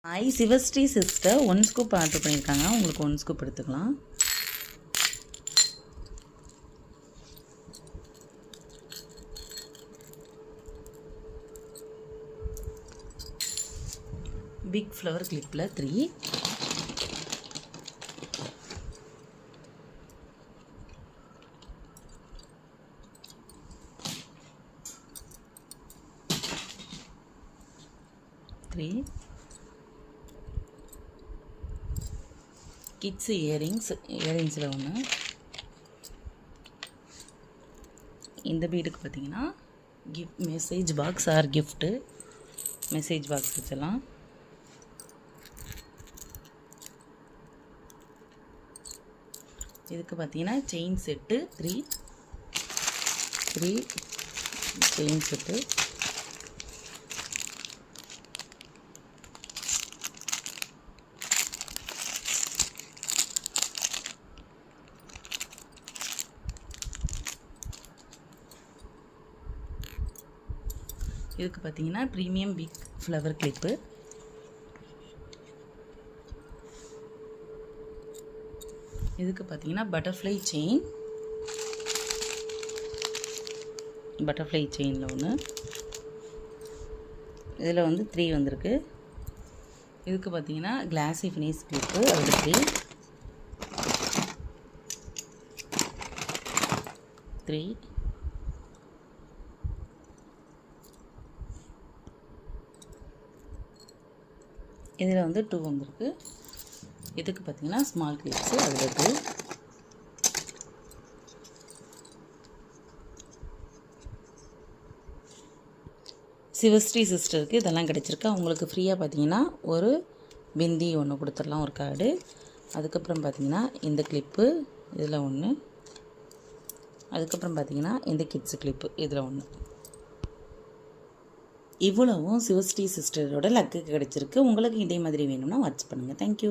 Sivasri sister 1 scoop order பண்ணியிருக்காங்க. உங்களுக்கு 1 scoop எடுத்துக்கலாம். பிக் ஃப்ளவர் கிளிப்பில் 3, கிட்ஸ் இயரிங்ஸில் ஒன்று. இந்த பீடுக்கு பார்த்தீங்கன்னா message box or gift message box வச்சலாம். இதுக்கு பார்த்தீங்கன்னா செயின் செட்டு 3 செயின் செட்டு. இதுக்கு பார்த்தீங்கன்னா ப்ரீமியம் பிக் ஃப்ளவர் கிளிப்பு. இதுக்கு பார்த்தீங்கன்னா பட்டர்ஃப்ளை செயினில் ஒன்று. இதில் வந்து 3 வந்திருக்கு. இதுக்கு பார்த்தீங்கன்னா கிளாஸி ஃபினிஷ் கிளிப்பு, அதில் 3. இதில் வந்து 2 வந்திருக்கு. இதுக்கு பார்த்தீங்கன்னா ஸ்மால் கிளிப்ஸு, அதில் 2. சிவஸ்ரீ சிஸ்டருக்கு இதெல்லாம் கிடச்சிருக்கு. அவங்களுக்கு ஃப்ரீயாக பார்த்தீங்கன்னா ஒரு பிந்தி ஒன்று கொடுத்துடலாம், ஒரு கார்டு. அதுக்கப்புறம் பார்த்தீங்கன்னா இந்த கிளிப்பு இதில் 1. அதுக்கப்புறம் பார்த்தீங்கன்னா இந்த கிட்ஸு கிளிப்பு இதில் 1. இவ்வளவும் சிவஸ்ரீ சிஸ்டரோட லக்குக்கு கிடச்சிருக்கு. உங்களுக்கு இதே மாதிரி வேணும்னா வாட்ச் பண்ணுங்கள். தேங்க்யூ.